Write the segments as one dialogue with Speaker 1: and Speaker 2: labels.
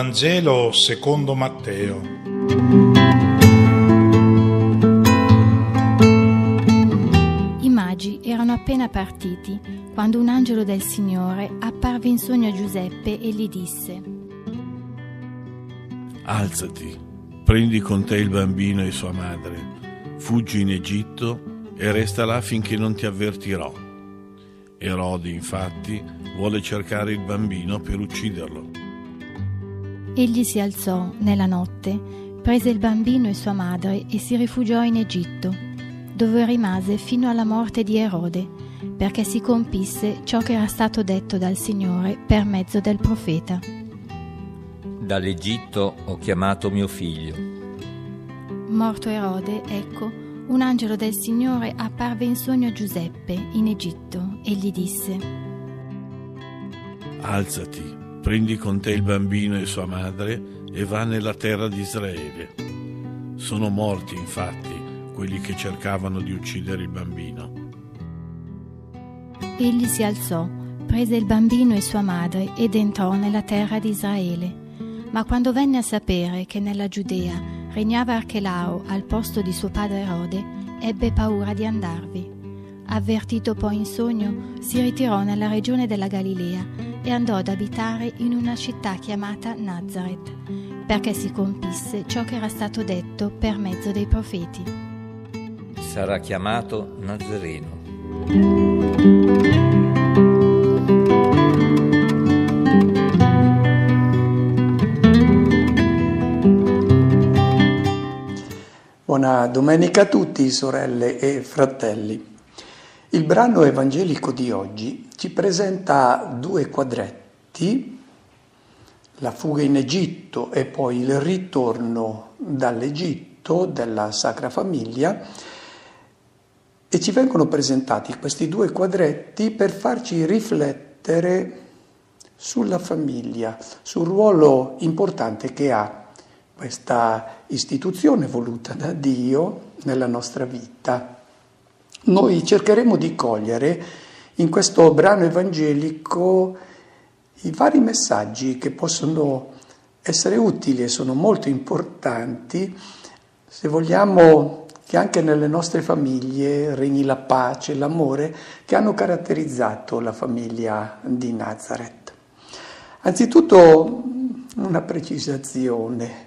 Speaker 1: Vangelo secondo Matteo.
Speaker 2: I magi erano appena partiti quando un angelo del Signore apparve in sogno a Giuseppe e gli disse:
Speaker 3: Alzati, prendi con te il bambino e sua madre, fuggi in Egitto e resta là finché non ti avvertirò. Erode, infatti, vuole cercare il bambino per ucciderlo.
Speaker 2: Egli si alzò nella notte, prese il bambino e sua madre e si rifugiò in Egitto, dove rimase fino alla morte di Erode, perché si compisse ciò che era stato detto dal Signore per mezzo del profeta.
Speaker 4: Dall'Egitto ho chiamato mio figlio.
Speaker 2: Morto Erode, ecco, un angelo del Signore apparve in sogno a Giuseppe in Egitto e gli disse:
Speaker 3: Alzati, prendi con te il bambino e sua madre e va nella terra di Israele. Sono morti, infatti, quelli che cercavano di uccidere il bambino.
Speaker 2: Egli si alzò, prese il bambino e sua madre ed entrò nella terra di Israele. Ma quando venne a sapere che nella Giudea regnava Archelao al posto di suo padre Erode, ebbe paura di andarvi. Avvertito poi in sogno, si ritirò nella regione della Galilea e andò ad abitare in una città chiamata Nazaret, perché si compisse ciò che era stato detto per mezzo dei profeti.
Speaker 4: Sarà chiamato Nazareno.
Speaker 5: Buona domenica a tutti, sorelle e fratelli. Il brano evangelico di oggi ci presenta due quadretti, la fuga in Egitto e poi il ritorno dall'Egitto della Sacra Famiglia, e ci vengono presentati questi due quadretti per farci riflettere sulla famiglia, sul ruolo importante che ha questa istituzione voluta da Dio nella nostra vita. Noi cercheremo di cogliere in questo brano evangelico i vari messaggi che possono essere utili e sono molto importanti se vogliamo che anche nelle nostre famiglie regni la pace, l'amore che hanno caratterizzato la famiglia di Nazaret. Anzitutto una precisazione.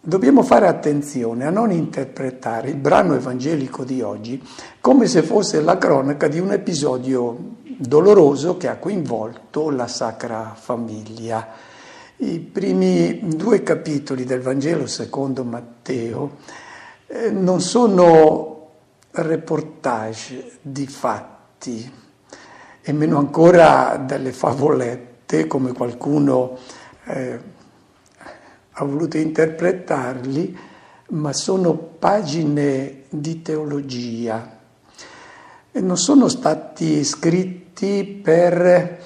Speaker 5: Dobbiamo fare attenzione a non interpretare il brano evangelico di oggi come se fosse la cronaca di un episodio doloroso che ha coinvolto la Sacra Famiglia. I primi due capitoli del Vangelo secondo Matteo non sono reportage di fatti e meno ancora delle favolette come qualcuno ha voluto interpretarli, ma sono pagine di teologia e non sono stati scritti per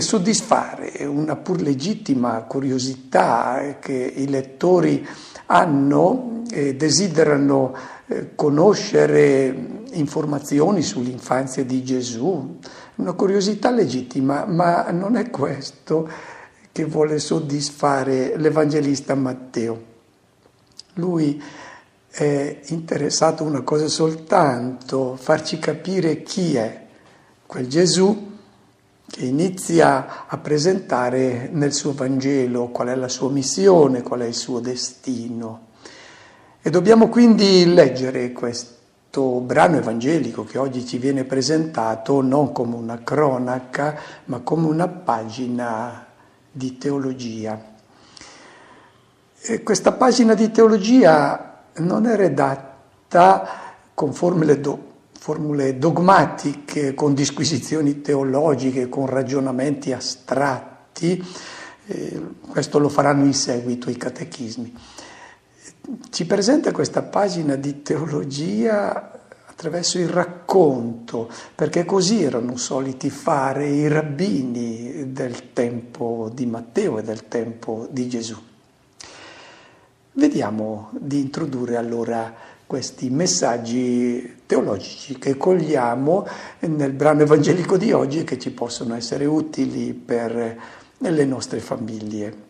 Speaker 5: soddisfare una pur legittima curiosità che i lettori hanno e desiderano conoscere informazioni sull'infanzia di Gesù, una curiosità legittima, ma non è questo che vuole soddisfare l'Evangelista Matteo. Lui è interessato a una cosa soltanto, farci capire chi è quel Gesù che inizia a presentare nel suo Vangelo qual è la sua missione, qual è il suo destino. E dobbiamo quindi leggere questo brano evangelico che oggi ci viene presentato non come una cronaca, ma come una pagina di teologia. E questa pagina di teologia non è redatta con formule dogmatiche, con disquisizioni teologiche, con ragionamenti astratti. Questo lo faranno in seguito i catechismi. Ci presenta questa pagina di teologia attraverso il racconto, perché così erano soliti fare i rabbini del tempo di Matteo e del tempo di Gesù. Vediamo di introdurre allora questi messaggi teologici che cogliamo nel brano evangelico di oggi e che ci possono essere utili per nelle nostre famiglie.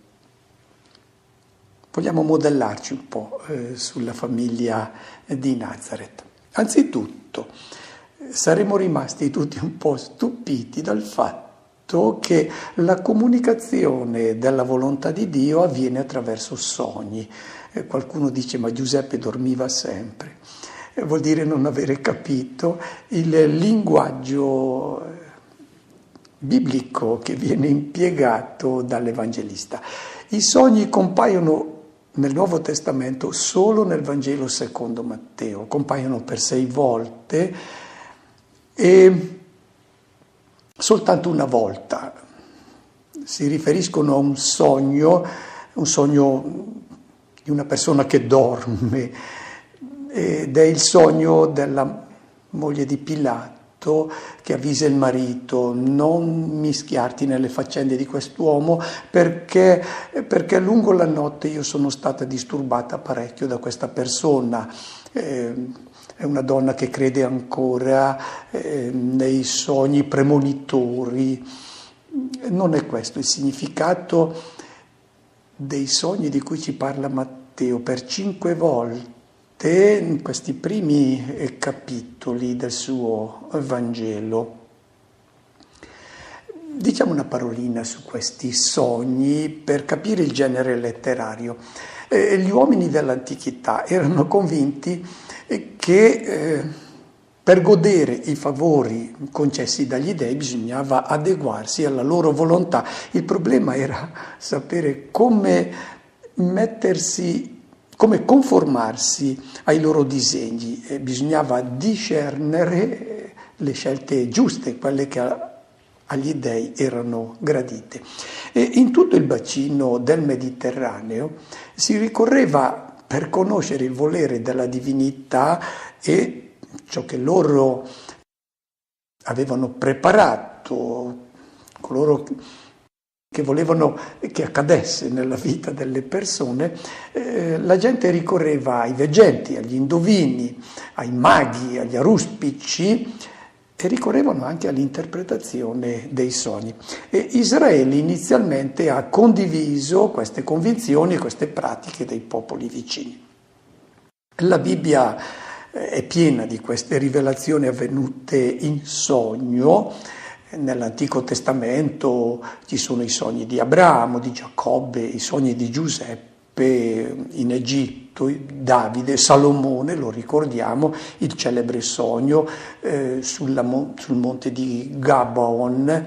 Speaker 5: Vogliamo modellarci un po' sulla famiglia di Nazareth. Anzitutto, saremo rimasti tutti un po' stupiti dal fatto che la comunicazione della volontà di Dio avviene attraverso sogni. Qualcuno dice: ma Giuseppe dormiva sempre. Vuol dire non avere capito il linguaggio biblico che viene impiegato dall'Evangelista. I sogni compaiono nel Nuovo Testamento solo nel Vangelo secondo Matteo, compaiono per 6 volte e soltanto una volta si riferiscono a un sogno di una persona che dorme, ed è il sogno della moglie di Pilato che avvisa il marito: non mischiarti nelle faccende di quest'uomo perché lungo la notte io sono stata disturbata parecchio da questa persona. È una donna che crede ancora nei sogni premonitori. Non è questo il significato dei sogni di cui ci parla Matteo per 5 volte in questi primi capitoli del suo Vangelo. Diciamo una parolina su questi sogni per capire il genere letterario. Gli uomini dell'antichità erano convinti che per godere i favori concessi dagli dei bisognava adeguarsi alla loro volontà. Il problema era sapere come conformarsi ai loro disegni. Bisognava discernere le scelte giuste, quelle che agli dei erano gradite. E in tutto il bacino del Mediterraneo si ricorreva per conoscere il volere della divinità e ciò che loro avevano preparato, coloro che volevano che accadesse nella vita delle persone. La gente ricorreva ai veggenti, agli indovini, ai maghi, agli aruspici, e ricorrevano anche all'interpretazione dei sogni. E Israele inizialmente ha condiviso queste convinzioni e queste pratiche dei popoli vicini. La Bibbia è piena di queste rivelazioni avvenute in sogno. Nell'Antico Testamento ci sono i sogni di Abramo, di Giacobbe, i sogni di Giuseppe in Egitto, Davide, Salomone, lo ricordiamo, il celebre sogno sul monte di Gabaon.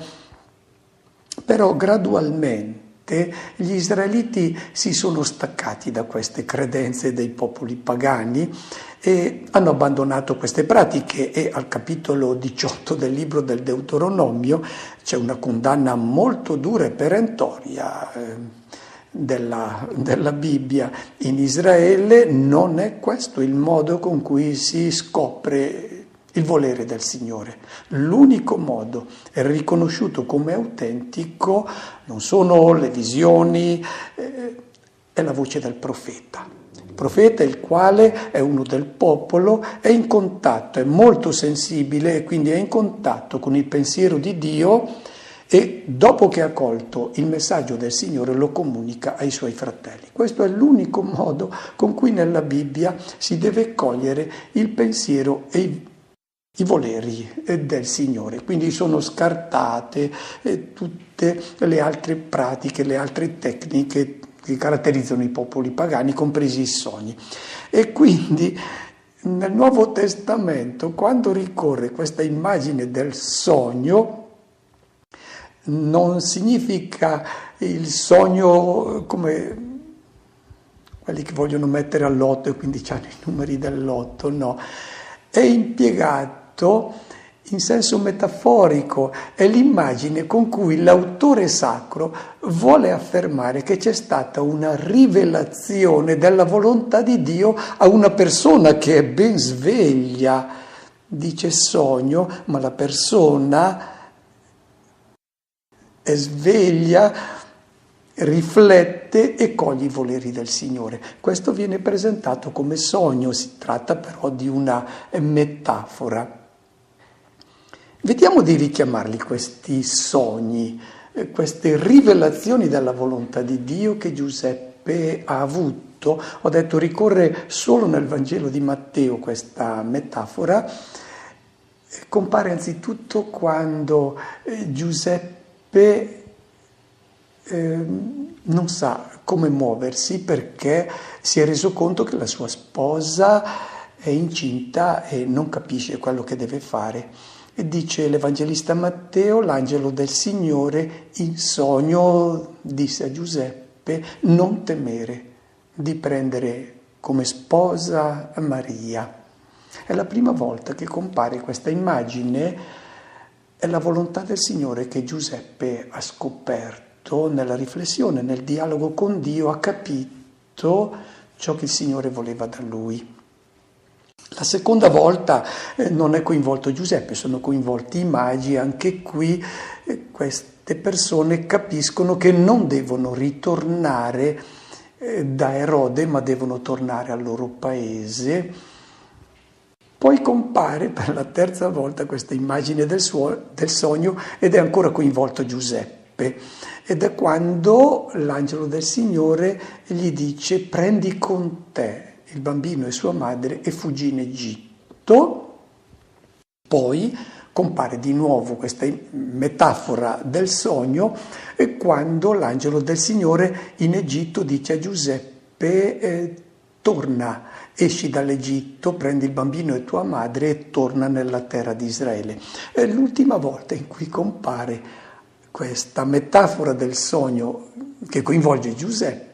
Speaker 5: Però gradualmente gli israeliti si sono staccati da queste credenze dei popoli pagani e hanno abbandonato queste pratiche, e al capitolo 18 del libro del Deuteronomio c'è una condanna molto dura e perentoria della Bibbia. In Israele non è questo il modo con cui si scopre il volere del Signore. L'unico modo è riconosciuto come autentico non sono le visioni, è la voce del profeta. Il profeta, il quale è uno del popolo, è in contatto, è molto sensibile e quindi è in contatto con il pensiero di Dio, e dopo che ha colto il messaggio del Signore lo comunica ai suoi fratelli. Questo è l'unico modo con cui nella Bibbia si deve cogliere il pensiero e i voleri del Signore. Quindi sono scartate tutte le altre pratiche, le altre tecniche che caratterizzano i popoli pagani, compresi i sogni. E quindi nel Nuovo Testamento, quando ricorre questa immagine del sogno, non significa il sogno come quelli che vogliono mettere al lotto e quindi hanno i numeri del lotto, no. È impiegato in senso metaforico, è l'immagine con cui l'autore sacro vuole affermare che c'è stata una rivelazione della volontà di Dio a una persona che è ben sveglia. Dice sogno, ma la persona è sveglia, riflette e coglie i voleri del Signore. Questo viene presentato come sogno, si tratta però di una metafora. Vediamo di richiamarli questi sogni queste rivelazioni della volontà di Dio che Giuseppe ha avuto. Ho detto, ricorre solo nel Vangelo di Matteo questa metafora. Compare anzitutto quando Giuseppe non sa come muoversi perché si è reso conto che la sua sposa è incinta e non capisce quello che deve fare. E dice l'Evangelista Matteo: l'angelo del Signore in sogno disse a Giuseppe: non temere di prendere come sposa Maria. È la prima volta che compare questa immagine, è la volontà del Signore che Giuseppe ha scoperto nella riflessione, nel dialogo con Dio, ha capito ciò che il Signore voleva da lui. La seconda volta non è coinvolto Giuseppe, sono coinvolti i magi. Anche qui queste persone capiscono che non devono ritornare da Erode, ma devono tornare al loro paese. Poi compare per la terza volta questa immagine del sogno ed è ancora coinvolto Giuseppe. Ed è quando l'angelo del Signore gli dice: prendi con te il bambino e sua madre e fuggi in Egitto. Poi compare di nuovo questa metafora del sogno e quando l'angelo del Signore in Egitto dice a Giuseppe: torna, esci dall'Egitto, prendi il bambino e tua madre e torna nella terra di Israele. È l'ultima volta in cui compare questa metafora del sogno che coinvolge Giuseppe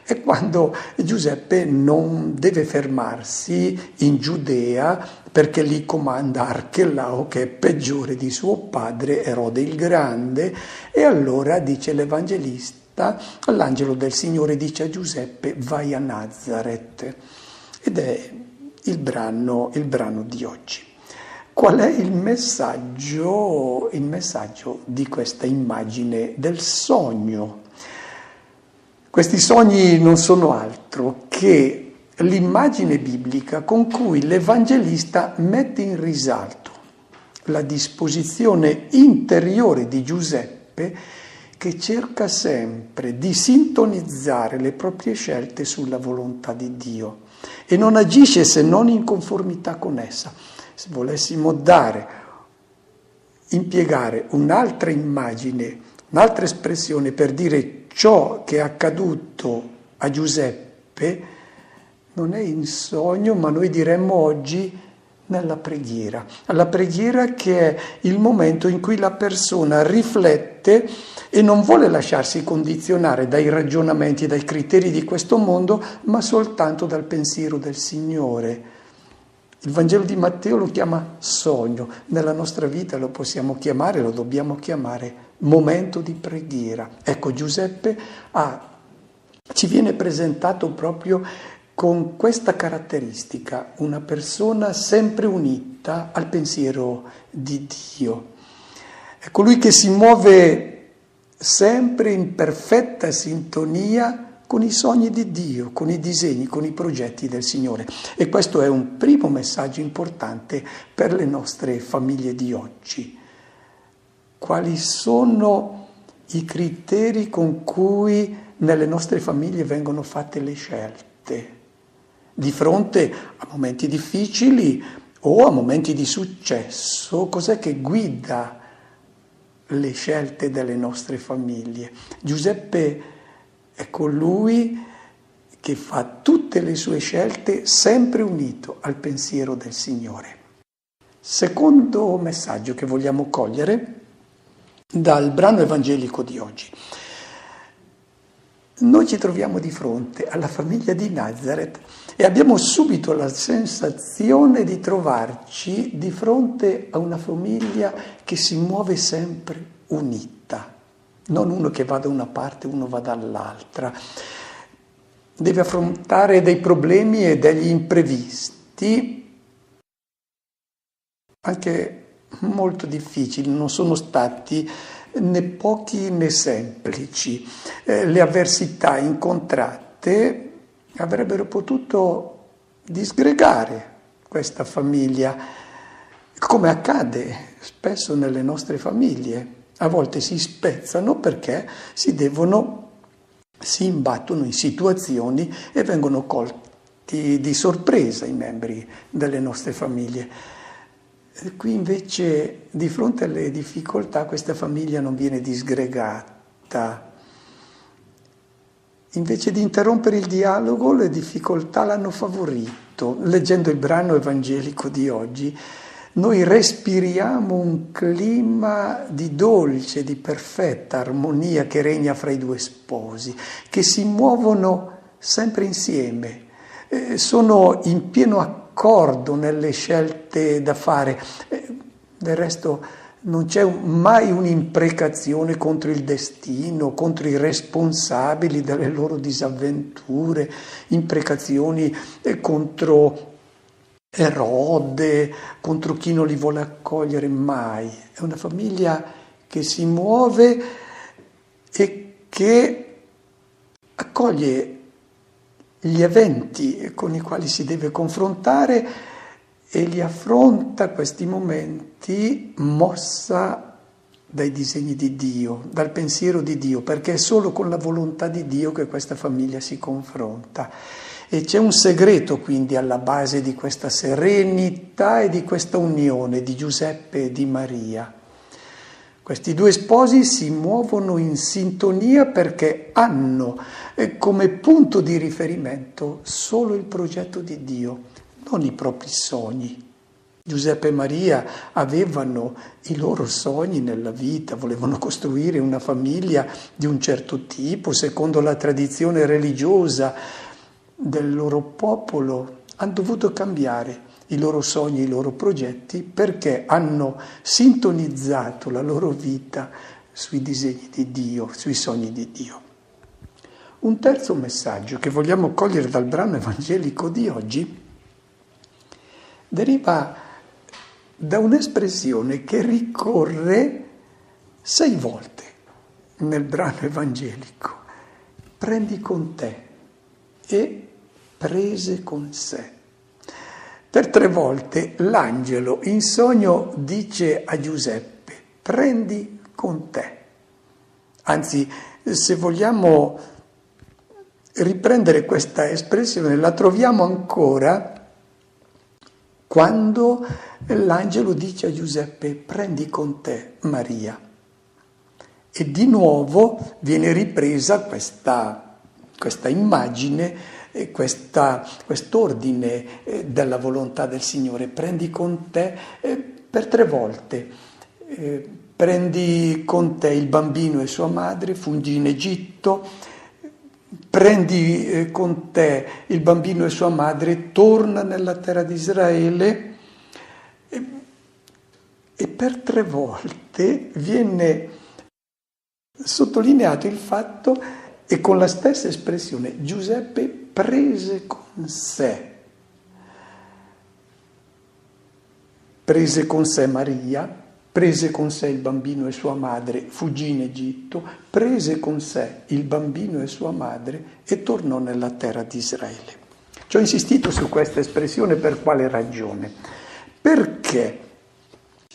Speaker 5: è quando Giuseppe non deve fermarsi in Giudea perché lì comanda Archelao, che è peggiore di suo padre Erode il Grande, e allora dice l'Evangelista: l'angelo del Signore dice a Giuseppe: vai a Nazaret. Ed è il brano di oggi. Qual è il messaggio di questa immagine del sogno? Questi sogni non sono altro che l'immagine biblica con cui l'Evangelista mette in risalto la disposizione interiore di Giuseppe, che cerca sempre di sintonizzare le proprie scelte sulla volontà di Dio e non agisce se non in conformità con essa. Se volessimo impiegare un'altra immagine, un'altra espressione per dire ciò che è accaduto a Giuseppe, non è in sogno, ma noi diremmo oggi nella preghiera. La preghiera, che è il momento in cui la persona riflette e non vuole lasciarsi condizionare dai ragionamenti, dai criteri di questo mondo, ma soltanto dal pensiero del Signore. Il Vangelo di Matteo lo chiama sogno, nella nostra vita lo possiamo chiamare, lo dobbiamo chiamare momento di preghiera. Ecco, Giuseppe ci viene presentato proprio con questa caratteristica, una persona sempre unita al pensiero di Dio. È colui che si muove sempre in perfetta sintonia con i sogni di Dio, con i disegni, con i progetti del Signore. E questo è un primo messaggio importante per le nostre famiglie di oggi. Quali sono i criteri con cui nelle nostre famiglie vengono fatte le scelte? Di fronte a momenti difficili o a momenti di successo, cos'è che guida le scelte delle nostre famiglie? Giuseppe è colui che fa tutte le sue scelte sempre unito al pensiero del Signore. Secondo messaggio che vogliamo cogliere dal brano evangelico di oggi. Noi ci troviamo di fronte alla famiglia di Nazaret e abbiamo subito la sensazione di trovarci di fronte a una famiglia che si muove sempre unita, non uno che va da una parte, uno va dall'altra. Deve affrontare dei problemi e degli imprevisti, anche molto difficili, non sono stati né pochi né semplici. Le avversità incontrate avrebbero potuto disgregare questa famiglia, come accade spesso nelle nostre famiglie. A volte si spezzano perché si imbattono in situazioni e vengono colti di sorpresa i membri delle nostre famiglie. Qui invece, di fronte alle difficoltà, questa famiglia non viene disgregata. Invece di interrompere il dialogo, le difficoltà l'hanno favorito. Leggendo il brano evangelico di oggi, noi respiriamo un clima di dolce, di perfetta armonia che regna fra i due sposi, che si muovono sempre insieme, sono in pieno accordo nelle scelte da fare. Del resto non c'è mai un'imprecazione contro il destino, contro i responsabili delle loro disavventure, imprecazioni contro Erode, contro chi non li vuole accogliere mai. È una famiglia che si muove e che accoglie gli eventi con i quali si deve confrontare e li affronta questi momenti mossa dai disegni di Dio, dal pensiero di Dio, perché è solo con la volontà di Dio che questa famiglia si confronta. E c'è un segreto quindi alla base di questa serenità e di questa unione di Giuseppe e di Maria. Questi due sposi si muovono in sintonia perché hanno come punto di riferimento solo il progetto di Dio, non i propri sogni. Giuseppe e Maria avevano i loro sogni nella vita, volevano costruire una famiglia di un certo tipo, secondo la tradizione religiosa del loro popolo. Hanno dovuto cambiare i loro sogni, i loro progetti, perché hanno sintonizzato la loro vita sui disegni di Dio, sui sogni di Dio. Un terzo messaggio che vogliamo cogliere dal brano evangelico di oggi deriva da un'espressione che ricorre 6 volte nel brano evangelico. Prendi con te e prese con sé. Per 3 volte l'angelo in sogno dice a Giuseppe: prendi con te. Anzi, se vogliamo riprendere questa espressione, la troviamo ancora quando l'angelo dice a Giuseppe: prendi con te Maria. E di nuovo viene ripresa questa immagine, quest'ordine della volontà del Signore: prendi con te per 3 volte. Prendi con te il bambino e sua madre, fuggi in Egitto. Prendi con te il bambino e sua madre, torna nella terra di Israele. E per 3 volte viene sottolineato il fatto, e con la stessa espressione, Giuseppe prese con sé. Prese con sé Maria, prese con sé il bambino e sua madre, fuggì in Egitto, prese con sé il bambino e sua madre e tornò nella terra di Israele. Ci ho insistito su questa espressione per quale ragione? Perché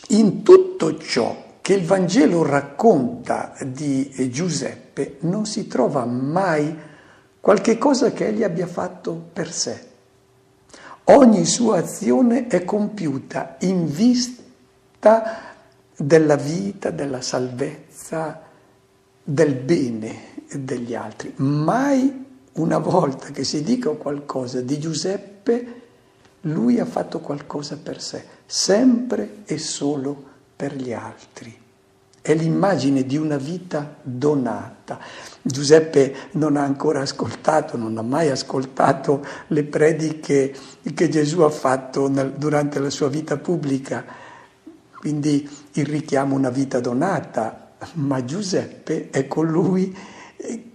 Speaker 5: in tutto ciò che il Vangelo racconta di Giuseppe non si trova mai qualche cosa che egli abbia fatto per sé. Ogni sua azione è compiuta in vista della vita, della salvezza, del bene degli altri. Mai una volta che si dica qualcosa di Giuseppe, lui ha fatto qualcosa per sé, sempre e solo per gli altri. È l'immagine di una vita donata. Giuseppe non ha ancora ascoltato, non ha mai ascoltato le prediche che Gesù ha fatto durante la sua vita pubblica, quindi il richiamo a una vita donata, ma Giuseppe è colui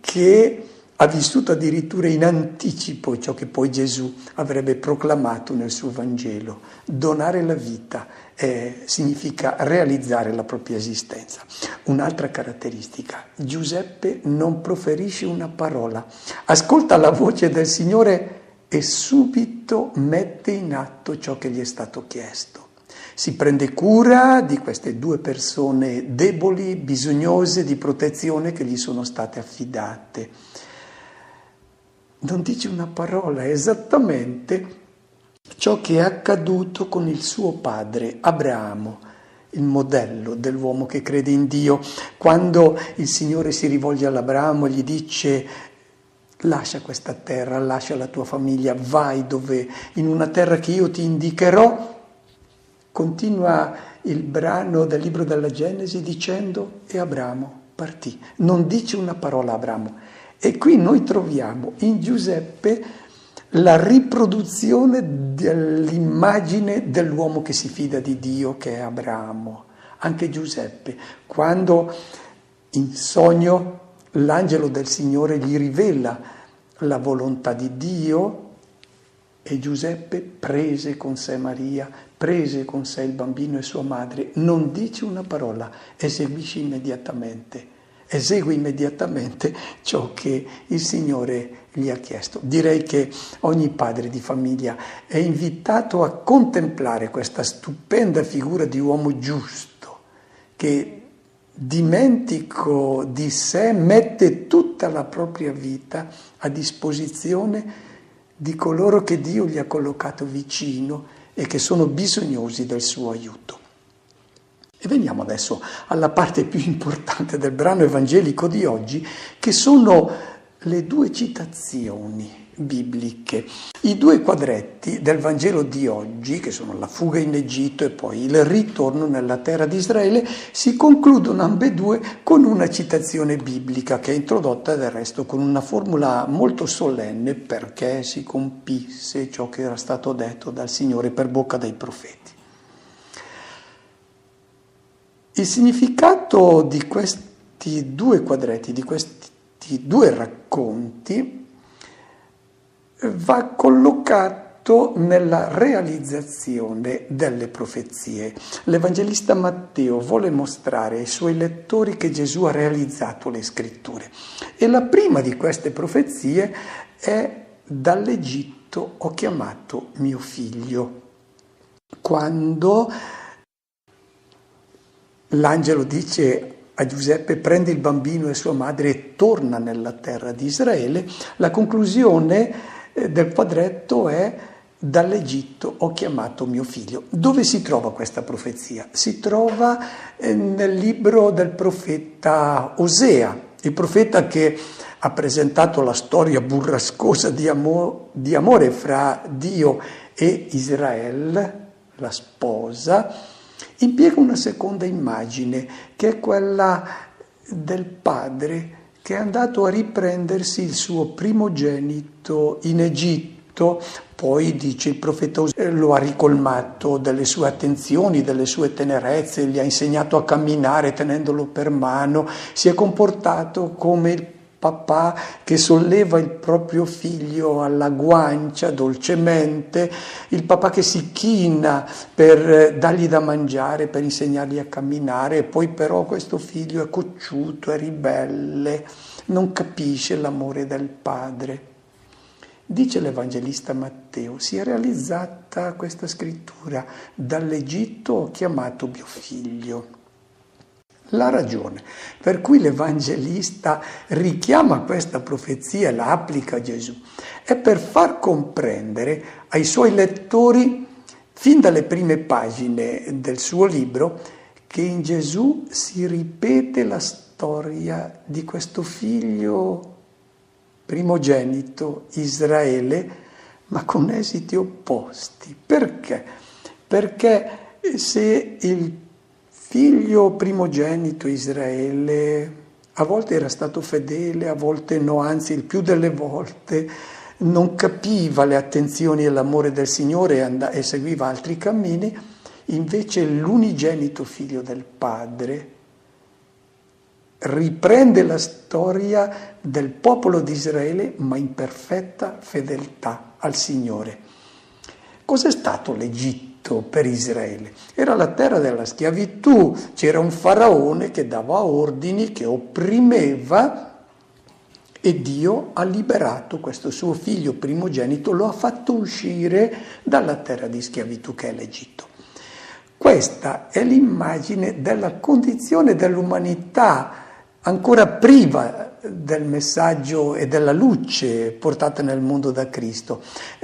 Speaker 5: che ha vissuto addirittura in anticipo ciò che poi Gesù avrebbe proclamato nel suo Vangelo. Donare la vita significa realizzare la propria esistenza. Un'altra caratteristica: Giuseppe non proferisce una parola, ascolta la voce del Signore e subito mette in atto ciò che gli è stato chiesto. Si prende cura di queste due persone deboli, bisognose di protezione che gli sono state affidate. Non dice una parola, è esattamente ciò che è accaduto con il suo padre Abramo, il modello dell'uomo che crede in Dio. Quando il Signore si rivolge all'Abramo, gli dice: lascia questa terra, lascia la tua famiglia, vai in una terra che io ti indicherò. Continua il brano del libro della Genesi dicendo: e Abramo partì. Non dice una parola Abramo. E qui noi troviamo in Giuseppe la riproduzione dell'immagine dell'uomo che si fida di Dio, che è Abramo. Anche Giuseppe, quando in sogno l'angelo del Signore gli rivela la volontà di Dio, e Giuseppe prese con sé Maria, prese con sé il bambino e sua madre, non dice una parola, esegue immediatamente ciò che il Signore gli ha chiesto. Direi che ogni padre di famiglia è invitato a contemplare questa stupenda figura di uomo giusto, che dimentico di sé mette tutta la propria vita a disposizione di coloro che Dio gli ha collocato vicino e che sono bisognosi del suo aiuto. E veniamo adesso alla parte più importante del brano evangelico di oggi, che sono le due citazioni bibliche. I due quadretti del Vangelo di oggi, che sono la fuga in Egitto e poi il ritorno nella terra di Israele, si concludono ambedue con una citazione biblica che è introdotta del resto con una formula molto solenne, perché si compisse ciò che era stato detto dal Signore per bocca dei profeti. Il significato di questi due quadretti, di questi due racconti, va collocato nella realizzazione delle profezie. L'Evangelista Matteo vuole mostrare ai suoi lettori che Gesù ha realizzato le Scritture. E la prima di queste profezie è: dall'Egitto ho chiamato mio figlio. Quando l'angelo dice a Giuseppe: prendi il bambino e sua madre e torna nella terra di Israele, la conclusione del quadretto è: dall'Egitto ho chiamato mio figlio. Dove si trova questa profezia? Si trova nel libro del profeta Osea, il profeta che ha presentato la storia burrascosa di amore fra Dio e Israele, la sposa. Impiega una seconda immagine, che è quella del padre che è andato a riprendersi il suo primogenito in Egitto. Poi, dice il profeta, lo ha ricolmato delle sue attenzioni, delle sue tenerezze, gli ha insegnato a camminare tenendolo per mano, si è comportato come il papà che solleva il proprio figlio alla guancia dolcemente, il papà che si china per dargli da mangiare, per insegnargli a camminare, e poi però questo figlio è cocciuto, è ribelle, non capisce l'amore del padre. Dice l'Evangelista Matteo: si è realizzata questa scrittura: dall'Egitto ho chiamato mio figlio. La ragione per cui l'Evangelista richiama questa profezia e la applica a Gesù è per far comprendere ai suoi lettori, fin dalle prime pagine del suo libro, che in Gesù si ripete la storia di questo figlio primogenito, Israele, ma con esiti opposti. Perché? Perché se il figlio primogenito Israele a volte era stato fedele, a volte no, anzi il più delle volte non capiva le attenzioni e l'amore del Signore e seguiva altri cammini, invece l'unigenito figlio del padre riprende la storia del popolo di Israele, ma in perfetta fedeltà al Signore. Cos'è stato l'Egitto per Israele? Era la terra della schiavitù, c'era un faraone che dava ordini, che opprimeva, e Dio ha liberato questo suo figlio primogenito, lo ha fatto uscire dalla terra di schiavitù che è l'Egitto. Questa è l'immagine della condizione dell'umanità ancora priva del messaggio e della luce portata nel mondo da Cristo.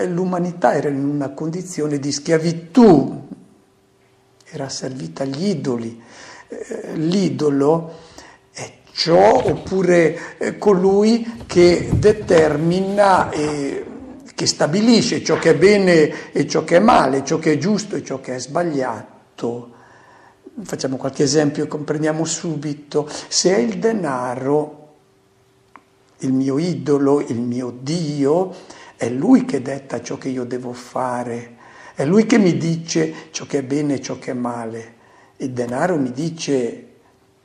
Speaker 5: L'umanità era in una condizione di schiavitù, era servita agli idoli. L'idolo è ciò oppure colui che determina che stabilisce ciò che è bene e ciò che è male, ciò che è giusto e ciò che è sbagliato. Facciamo qualche esempio e comprendiamo subito. Se è il denaro il mio idolo, il mio Dio, è Lui che detta ciò che io devo fare, è Lui che mi dice ciò che è bene e ciò che è male. Il denaro mi dice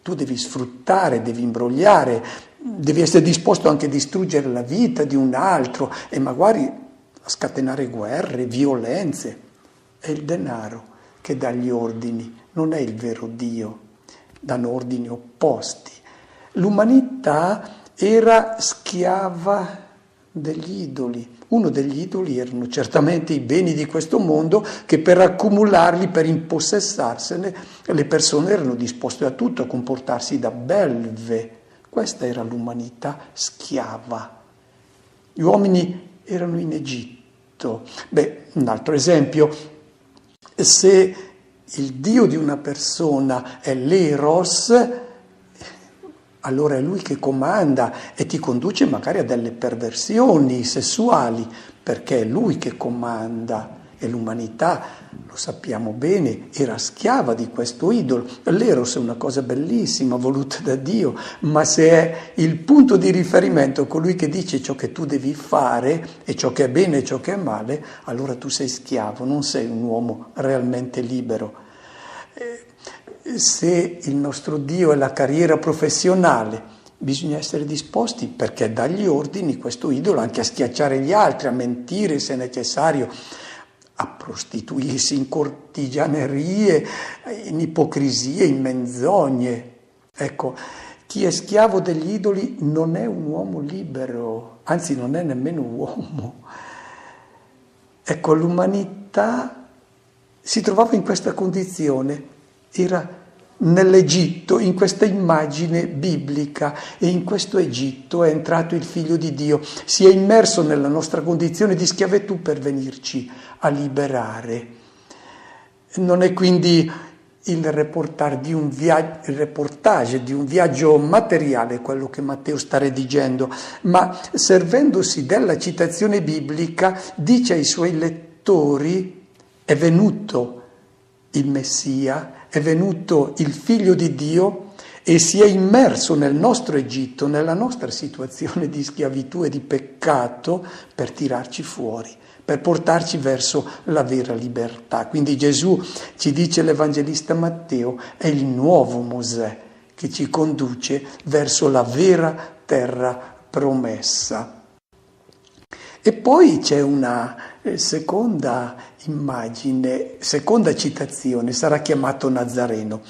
Speaker 5: tu devi sfruttare, devi imbrogliare, devi essere disposto anche a distruggere la vita di un altro e magari a scatenare guerre, violenze. È il denaro che dà gli ordini, non è il vero Dio, danno ordini opposti. L'umanità era schiava degli idoli. Uno degli idoli erano certamente i beni di questo mondo che per accumularli, per impossessarsene, le persone erano disposte a tutto, a comportarsi da belve. Questa era l'umanità schiava. Gli uomini erano in Egitto. Un altro esempio. Se il Dio di una persona è l'Eros, allora è Lui che comanda e ti conduce magari a delle perversioni sessuali, perché è Lui che comanda e l'umanità, lo sappiamo bene, era schiava di questo idolo. L'Eros è una cosa bellissima, voluta da Dio, ma se è il punto di riferimento, colui che dice ciò che tu devi fare e ciò che è bene e ciò che è male, allora tu sei schiavo, non sei un uomo realmente libero. Se il nostro Dio è la carriera professionale, bisogna essere disposti, perché dà gli ordini questo idolo, anche a schiacciare gli altri, a mentire se necessario, a prostituirsi in cortigianerie, in ipocrisie, in menzogne. Ecco, chi è schiavo degli idoli non è un uomo libero, anzi non è nemmeno un uomo. Ecco, l'umanità si trovava in questa condizione, era nell'Egitto, in questa immagine biblica, e in questo Egitto è entrato il Figlio di Dio, si è immerso nella nostra condizione di schiavitù per venirci a liberare. Non è quindi il reportage di un viaggio materiale quello che Matteo sta redigendo, ma servendosi della citazione biblica dice ai suoi lettori: è venuto il Messia, è venuto il Figlio di Dio e si è immerso nel nostro Egitto, nella nostra situazione di schiavitù e di peccato, per tirarci fuori, per portarci verso la vera libertà. Quindi Gesù, ci dice l'Evangelista Matteo, è il nuovo Mosè che ci conduce verso la vera terra promessa. E poi c'è una seconda immagine, seconda citazione, sarà chiamato Nazareno.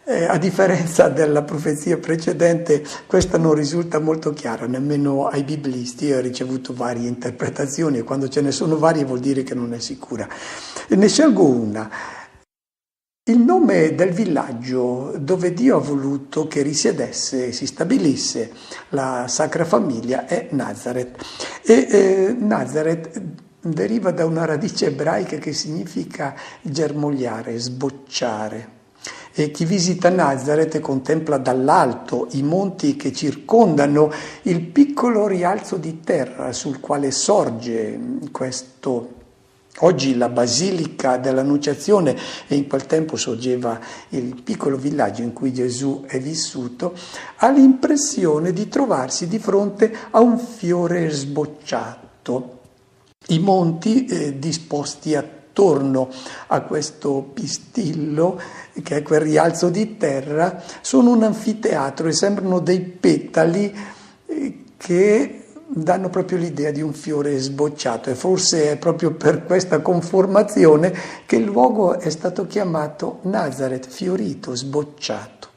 Speaker 5: A differenza della profezia precedente, questa non risulta molto chiara, nemmeno ai biblisti. Io ho ricevuto varie interpretazioni e quando ce ne sono varie vuol dire che non è sicura. Ne scelgo una. Il nome del villaggio dove Dio ha voluto che risiedesse e si stabilisse la Sacra Famiglia è Nazaret. E Nazaret deriva da una radice ebraica che significa germogliare, sbocciare. E chi visita Nazaret contempla dall'alto i monti che circondano il piccolo rialzo di terra sul quale sorge questo. Oggi la Basilica dell'Annunciazione, e in quel tempo sorgeva il piccolo villaggio in cui Gesù è vissuto, ha l'impressione di trovarsi di fronte a un fiore sbocciato. I monti disposti attorno a questo pistillo, che è quel rialzo di terra, sono un anfiteatro e sembrano dei petali che danno proprio l'idea di un fiore sbocciato, e forse è proprio per questa conformazione che il luogo è stato chiamato Nazaret, fiorito, sbocciato.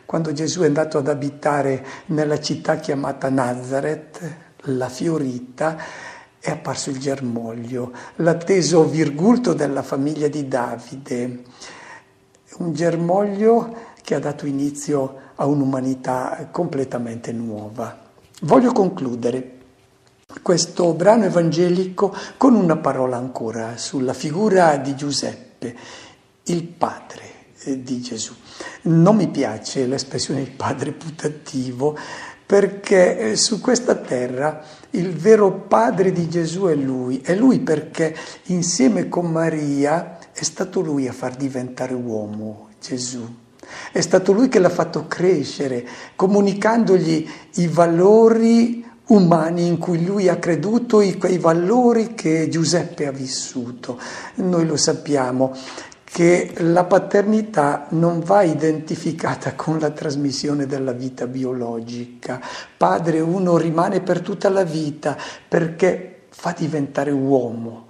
Speaker 5: Quando Gesù è andato ad abitare nella città chiamata Nazaret, la fiorita, è apparso il germoglio, l'atteso virgulto della famiglia di Davide, un germoglio che ha dato inizio a un'umanità completamente nuova. Voglio concludere questo brano evangelico con una parola ancora sulla figura di Giuseppe, il padre di Gesù. Non mi piace l'espressione il padre putativo, perché su questa terra il vero padre di Gesù è lui perché insieme con Maria è stato lui a far diventare uomo Gesù. È stato lui che l'ha fatto crescere, comunicandogli i valori umani in cui lui ha creduto, quei valori che Giuseppe ha vissuto. Noi lo sappiamo che la paternità non va identificata con la trasmissione della vita biologica. Padre uno rimane per tutta la vita perché fa diventare uomo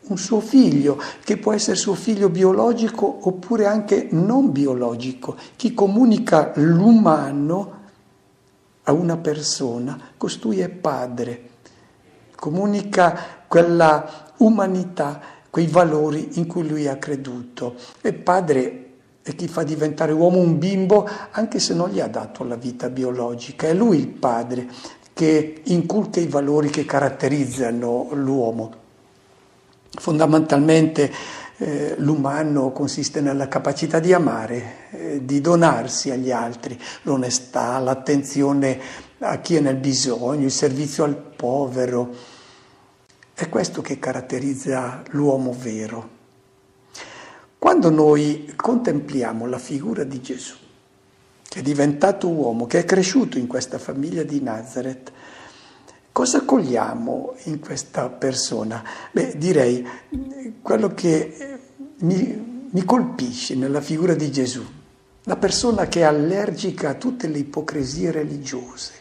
Speaker 5: un suo figlio, che può essere suo figlio biologico oppure anche non biologico. Chi comunica l'umano a una persona, costui è padre, comunica quella umanità, quei valori in cui lui ha creduto. E padre è chi fa diventare uomo un bimbo, anche se non gli ha dato la vita biologica. È lui il padre che inculca i valori che caratterizzano l'uomo. Fondamentalmente l'umano consiste nella capacità di amare, di donarsi agli altri, l'onestà, l'attenzione a chi è nel bisogno, il servizio al povero. È questo che caratterizza l'uomo vero. Quando noi contempliamo la figura di Gesù, che è diventato uomo, che è cresciuto in questa famiglia di Nazareth, cosa cogliamo in questa persona? Direi quello che mi colpisce nella figura di Gesù, la persona che è allergica a tutte le ipocrisie religiose,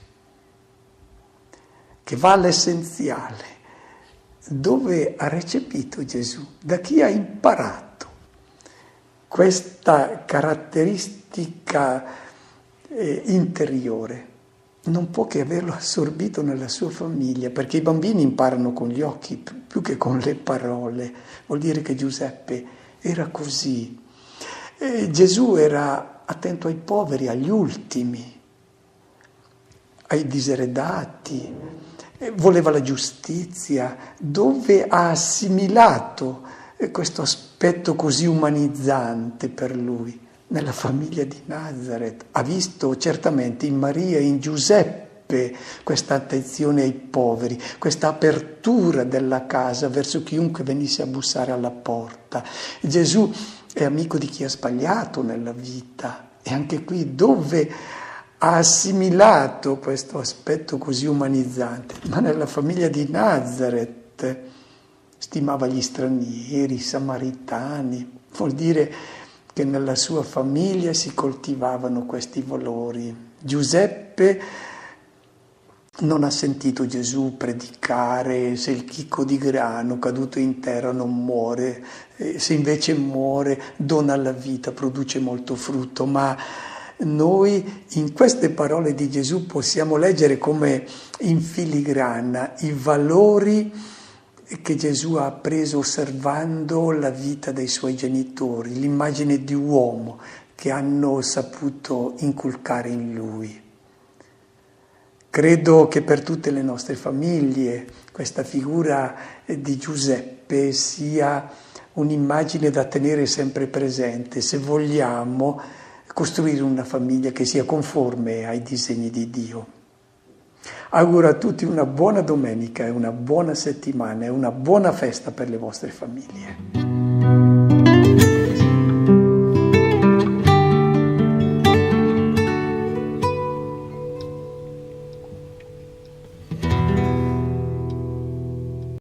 Speaker 5: che va all'essenziale. Dove ha recepito Gesù? Da chi ha imparato questa caratteristica interiore? Non può che averlo assorbito nella sua famiglia, perché i bambini imparano con gli occhi più che con le parole. Vuol dire che Giuseppe era così. Gesù era attento ai poveri, agli ultimi, ai diseredati, voleva la giustizia. Dove ha assimilato questo aspetto così umanizzante per lui? Nella famiglia di Nazareth. Ha visto certamente in Maria e in Giuseppe questa attenzione ai poveri, questa apertura della casa verso chiunque venisse a bussare alla porta. Gesù è amico di chi ha sbagliato nella vita, e anche qui dove ha assimilato questo aspetto così umanizzante, ma nella famiglia di Nazareth stimava gli stranieri, i samaritani. Vuol dire che nella sua famiglia si coltivavano questi valori. Giuseppe non ha sentito Gesù predicare se il chicco di grano caduto in terra non muore, se invece muore dona la vita, produce molto frutto. Ma noi in queste parole di Gesù possiamo leggere come in filigrana i valori che Gesù ha appreso osservando la vita dei suoi genitori, l'immagine di uomo che hanno saputo inculcare in lui. Credo che per tutte le nostre famiglie questa figura di Giuseppe sia un'immagine da tenere sempre presente, se vogliamo costruire una famiglia che sia conforme ai disegni di Dio. Auguro a tutti una buona domenica e una buona settimana e una buona festa per le vostre famiglie.